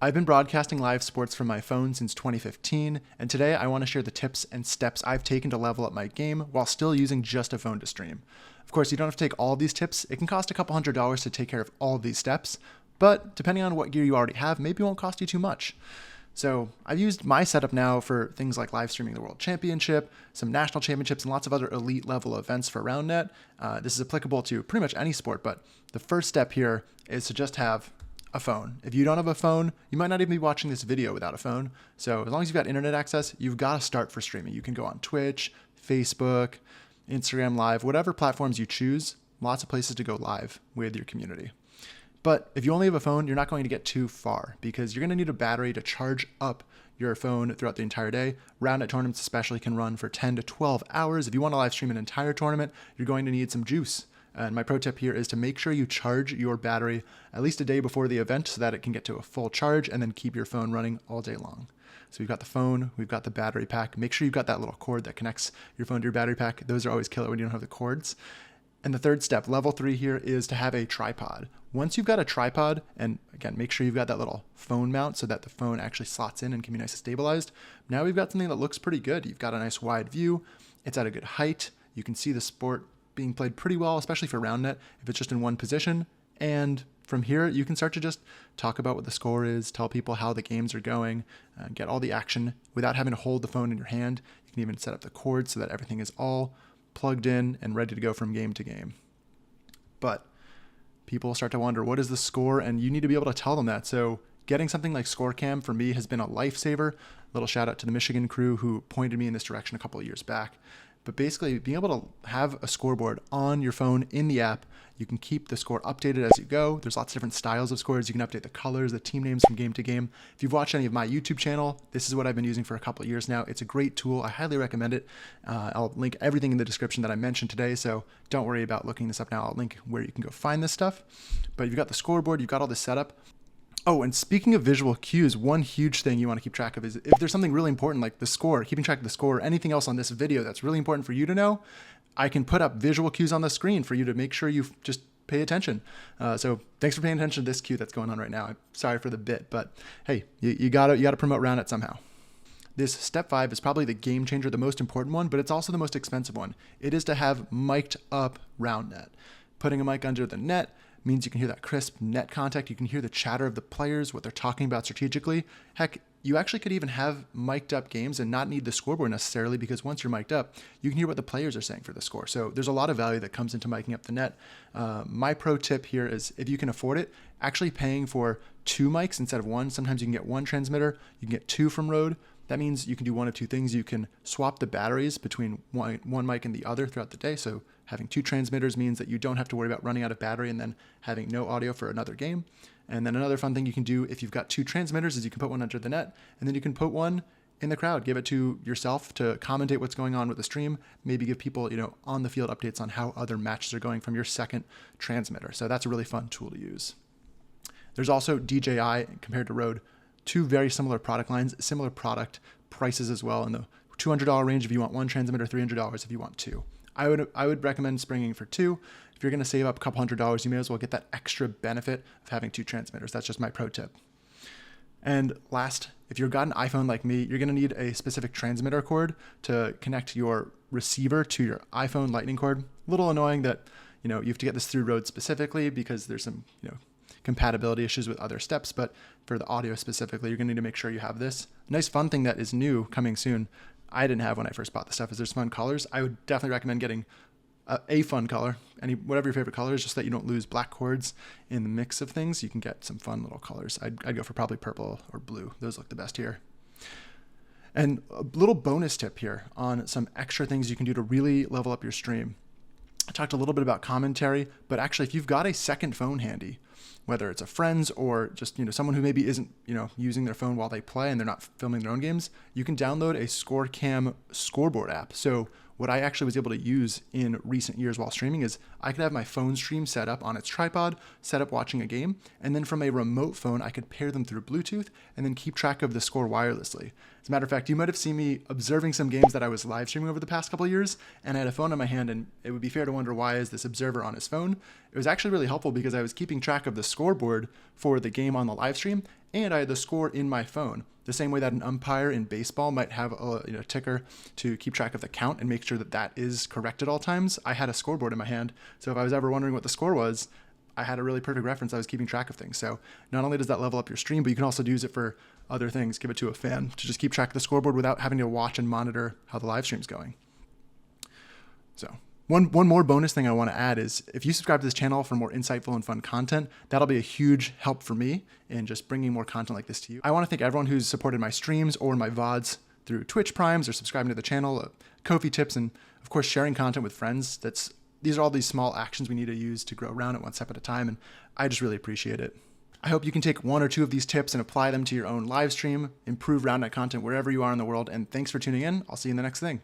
I've been broadcasting live sports from my phone since 2015, and today I want to share the tips and steps I've taken to level up my game while still using just a phone to stream. Of course, you don't have to take all of these tips. It can cost a couple $100s to take care of all of these steps, but depending on what gear you already have, maybe it won't cost you too much. So I've used my setup now for things like live streaming the World Championship, some national championships, and lots of other elite level events for Roundnet. This is applicable to pretty much any sport, but the first step here is to just have a phone. If you don't have a phone, you might not even be watching this video without a phone. So as long as you've got internet access, you've got to start for streaming. You can go on Twitch, Facebook, Instagram Live, whatever platforms you choose, lots of places to go live with your community. But if you only have a phone, you're not going to get too far because you're going to need a battery to charge up your phone throughout the entire day. Roundnet tournaments especially can run for 10 to 12 hours. If you want to live stream an entire tournament, you're going to need some juice. And my pro tip here is to make sure you charge your battery at least a day before the event so that it can get to a full charge and then keep your phone running all day long. So we've got the phone, we've got the battery pack. Make sure you've got that little cord that connects your phone to your battery pack. Those are always killer when you don't have the cords. And the third step, level 3 here, is to have a tripod. Once you've got a tripod, and again, make sure you've got that little phone mount so that the phone actually slots in and can be nice and stabilized. Now we've got something that looks pretty good. You've got a nice wide view. It's at a good height. You can see the sport being played pretty well, especially for Roundnet, if it's just in one position. And from here, you can start to just talk about what the score is, tell people how the games are going, get all the action without having to hold the phone in your hand. You can even set up the cord so that everything is all plugged in and ready to go from game to game. But people start to wonder, what is the score? And you need to be able to tell them that. So getting something like ScoreCam for me has been a lifesaver. Little shout out to the Michigan crew who pointed me in this direction a couple of years back. But basically, being able to have a scoreboard on your phone in the app, you can keep the score updated as you go. There's lots of different styles of scores. You can update the colors, the team names from game to game. If you've watched any of my YouTube channel, this is what I've been using for a couple of years now. It's a great tool. I highly recommend it. I'll link everything in the description that I mentioned today, so don't worry about looking this up now. I'll link where you can go find this stuff. But you've got the scoreboard, you've got all this setup. Oh, and speaking of visual cues, one huge thing you want to keep track of is if there's something really important like the score, keeping track of the score, or anything else on this video that's really important for you to know, I can put up visual cues on the screen for you to make sure you just pay attention. So thanks for paying attention to this cue that's going on right now. I'm sorry for the bit, but hey, you gotta promote Roundnet somehow. This step 5 is probably the game changer, the most important one, but it's also the most expensive one. It is to have mic'd up Roundnet. Putting a mic under the net means you can hear that crisp net contact. You can hear the chatter of the players, what they're talking about strategically. Heck, you actually could even have mic'd up games and not need the scoreboard necessarily, because once you're mic'd up, you can hear what the players are saying for the score. So there's a lot of value that comes into micing up the net. My pro tip here is, if you can afford it, actually paying for 2 mics instead of 1. Sometimes you can get 1 transmitter, you can get 2 from Rode. That means you can do one of 2 things. You can swap the batteries between one mic and the other throughout the day. So having 2 transmitters means that you don't have to worry about running out of battery and then having no audio for another game. And then another fun thing you can do if you've got 2 transmitters is you can put one under the net, and then you can put one in the crowd. Give it to yourself to commentate what's going on with the stream. Maybe give people, on the field updates on how other matches are going from your second transmitter. So that's a really fun tool to use. There's also DJI compared to Rode. 2 very similar product lines, similar product prices as well, in the $200 range if you want 1 transmitter, $300 if you want 2. I would recommend springing for 2. If you're going to save up a couple $100s, you may as well get that extra benefit of having 2 transmitters. That's just my pro tip. And last, if you've got an iPhone like me, you're going to need a specific transmitter cord to connect your receiver to your iPhone Lightning cord. A little annoying that you have to get this through Rode specifically because there's some compatibility issues with other steps, but for the audio specifically, you're going to need to make sure you have this. A nice fun thing that is new coming soon, I didn't have when I first bought the stuff, is there's fun colors. I would definitely recommend getting a fun color, whatever your favorite color is, just so that you don't lose black cords in the mix of things. You can get some fun little colors. I'd go for probably purple or blue. Those look the best here. And a little bonus tip here on some extra things you can do to really level up your stream. I talked a little bit about commentary, but actually if you've got a second phone handy, whether it's a friend's or just someone who maybe isn't using their phone while they play and they're not filming their own games, you can download a ScoreCam Scoreboard app. So what I actually was able to use in recent years while streaming is I could have my phone stream set up on its tripod, set up watching a game, and then from a remote phone, I could pair them through Bluetooth and then keep track of the score wirelessly. As a matter of fact, you might have seen me observing some games that I was live streaming over the past couple of years, and I had a phone in my hand, and it would be fair to wonder, why is this observer on his phone? It was actually really helpful because I was keeping track of the scoreboard for the game on the live stream, and I had the score in my phone. The same way that an umpire in baseball might have a ticker to keep track of the count and make sure that that is correct at all times, I had a scoreboard in my hand. So if I was ever wondering what the score was, I had a really perfect reference. I was keeping track of things. So not only does that level up your stream, but you can also use it for other things. Give it to a fan to just keep track of the scoreboard without having to watch and monitor how the live stream's going. So one more bonus thing I want to add is if you subscribe to this channel for more insightful and fun content, that'll be a huge help for me in just bringing more content like this to you. I want to thank everyone who's supported my streams or my VODs through Twitch Primes or subscribing to the channel, Ko-fi tips, and of course sharing content with friends. These are all these small actions we need to use to grow Roundnet one step at a time, and I just really appreciate it. I hope you can take 1 or 2 of these tips and apply them to your own live stream, improve Roundnet content wherever you are in the world, and thanks for tuning in. I'll see you in the next thing.